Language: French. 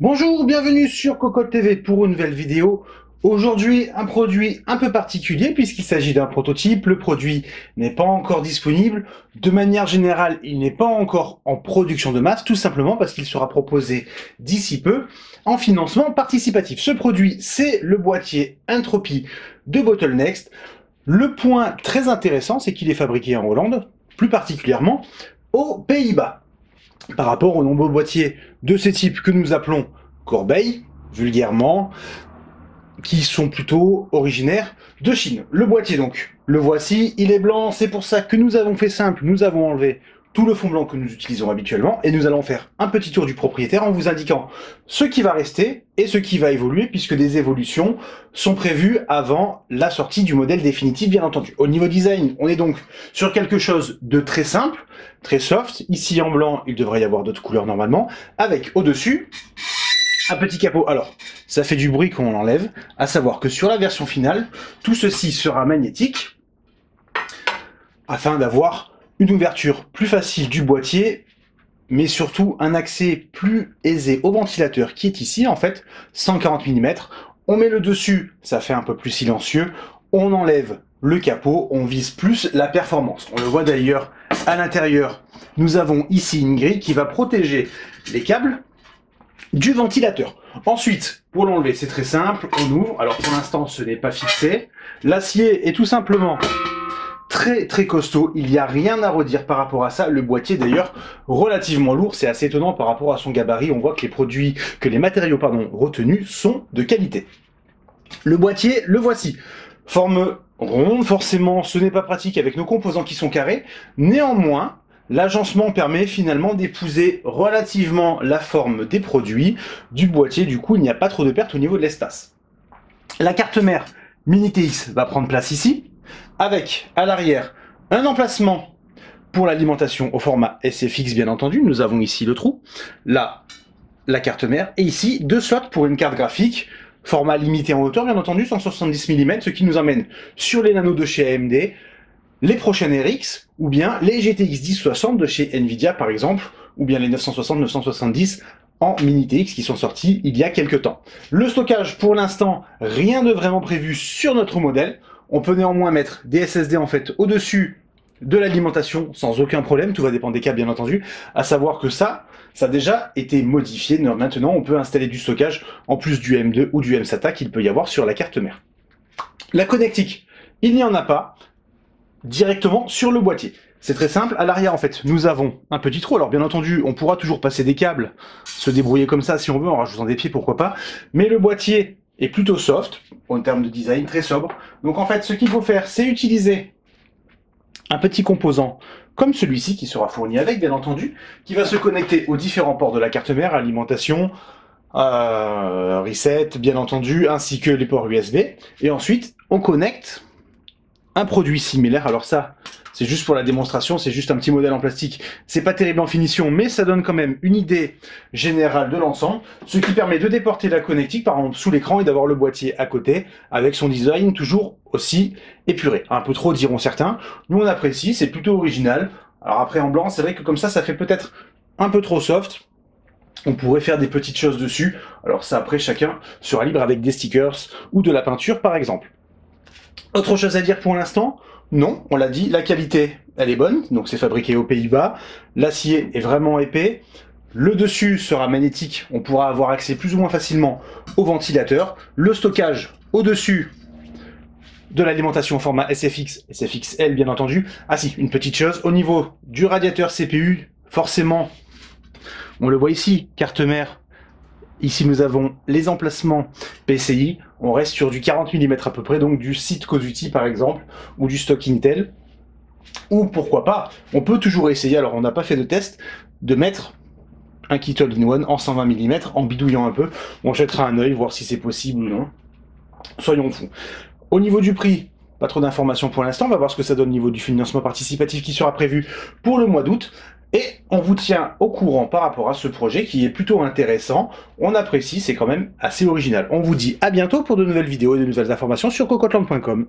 Bonjour, bienvenue sur Cocotte TV pour une nouvelle vidéo. Aujourd'hui, un produit un peu particulier puisqu'il s'agit d'un prototype. Le produit n'est pas encore disponible. De manière générale, il n'est pas encore en production de masse, tout simplement parce qu'il sera proposé d'ici peu en financement participatif. Ce produit, c'est le boîtier Entropy de Bottlenext. Le point très intéressant, c'est qu'il est fabriqué en Hollande, plus particulièrement aux Pays-Bas. Par rapport aux nombreux boîtiers de ce type que nous appelons corbeilles, vulgairement, qui sont plutôt originaires de Chine. Le boîtier donc, le voici, il est blanc, c'est pour ça que nous avons fait simple, nous avons enlevé tout le fond blanc que nous utilisons habituellement, et nous allons faire un petit tour du propriétaire en vous indiquant ce qui va rester et ce qui va évoluer, puisque des évolutions sont prévues avant la sortie du modèle définitif, bien entendu. Au niveau design, on est donc sur quelque chose de très simple, très soft. Ici en blanc, il devrait y avoir d'autres couleurs normalement, avec au-dessus un petit capot. Alors, ça fait du bruit quand on l'enlève, à savoir que sur la version finale, tout ceci sera magnétique, afin d'avoir une ouverture plus facile du boîtier, mais surtout un accès plus aisé au ventilateur qui est ici, en fait, 140 mm. On met le dessus, ça fait un peu plus silencieux, on enlève le capot, on vise plus la performance. On le voit d'ailleurs à l'intérieur, nous avons ici une grille qui va protéger les câbles du ventilateur. Ensuite, pour l'enlever, c'est très simple, on ouvre. Alors pour l'instant, ce n'est pas fixé. L'acier est tout simplement très costaud, il n'y a rien à redire par rapport à ça. Le boîtier d'ailleurs relativement lourd, c'est assez étonnant par rapport à son gabarit. On voit que les matériaux retenus sont de qualité. Le boîtier, le voici. Forme ronde, forcément ce n'est pas pratique avec nos composants qui sont carrés. Néanmoins, l'agencement permet finalement d'épouser relativement la forme des produits du boîtier, du coup il n'y a pas trop de pertes au niveau de l'espace. La carte mère Mini TX va prendre place ici, avec à l'arrière un emplacement pour l'alimentation au format SFX bien entendu. Nous avons ici le trou, là la carte mère, et ici deux slots pour une carte graphique, format limité en hauteur bien entendu, 170 mm, ce qui nous emmène sur les nanos de chez AMD, les prochaines RX, ou bien les GTX 1060 de chez Nvidia par exemple, ou bien les 960-970 en Mini TX qui sont sortis il y a quelques temps. Le stockage, pour l'instant, rien de vraiment prévu sur notre modèle. On peut néanmoins mettre des SSD en fait au-dessus de l'alimentation sans aucun problème, tout va dépendre des câbles bien entendu, à savoir que ça a déjà été modifié. Maintenant on peut installer du stockage en plus du M2 ou du mSATA qu'il peut y avoir sur la carte mère. La connectique, il n'y en a pas directement sur le boîtier. C'est très simple, à l'arrière en fait, nous avons un petit trou. Alors bien entendu, on pourra toujours passer des câbles, se débrouiller comme ça si on veut, en rajoutant des pieds, pourquoi pas. Mais le boîtier est plutôt soft, en termes de design, très sobre. Donc en fait, ce qu'il faut faire, c'est utiliser un petit composant comme celui-ci, qui sera fourni avec, bien entendu, qui va se connecter aux différents ports de la carte mère, alimentation, reset, bien entendu, ainsi que les ports USB. Et ensuite, on connecte un produit similaire. Alors ça, c'est juste pour la démonstration, c'est juste un petit modèle en plastique. C'est pas terrible en finition, mais ça donne quand même une idée générale de l'ensemble, ce qui permet de déporter la connectique, par exemple, sous l'écran et d'avoir le boîtier à côté, avec son design toujours aussi épuré. Un peu trop, diront certains. Nous, on apprécie, c'est plutôt original. Alors après, en blanc, c'est vrai que comme ça fait peut-être un peu trop soft. On pourrait faire des petites choses dessus. Alors ça, après, chacun sera libre avec des stickers ou de la peinture, par exemple. Autre chose à dire pour l'instant? Non, on l'a dit, la qualité, elle est bonne, donc c'est fabriqué aux Pays-Bas, l'acier est vraiment épais, le dessus sera magnétique, on pourra avoir accès plus ou moins facilement au ventilateur, le stockage au-dessus de l'alimentation au format SFX, SFXL bien entendu. Ah si, une petite chose, au niveau du radiateur CPU, forcément, on le voit ici, carte mère. Ici, nous avons les emplacements PCI. On reste sur du 40 mm à peu près, donc du site Call of Duty par exemple, ou du stock Intel. Ou pourquoi pas, on peut toujours essayer, alors on n'a pas fait de test, de mettre un kit all-in-one en 120 mm, en bidouillant un peu. On jettera un œil, voir si c'est possible ou non. Soyons fous. Au niveau du prix, Pas trop d'informations pour l'instant, on va voir ce que ça donne au niveau du financement participatif qui sera prévu pour le mois d'août. Et on vous tient au courant par rapport à ce projet qui est plutôt intéressant. On apprécie, c'est quand même assez original. On vous dit à bientôt pour de nouvelles vidéos et de nouvelles informations sur cocotland.com.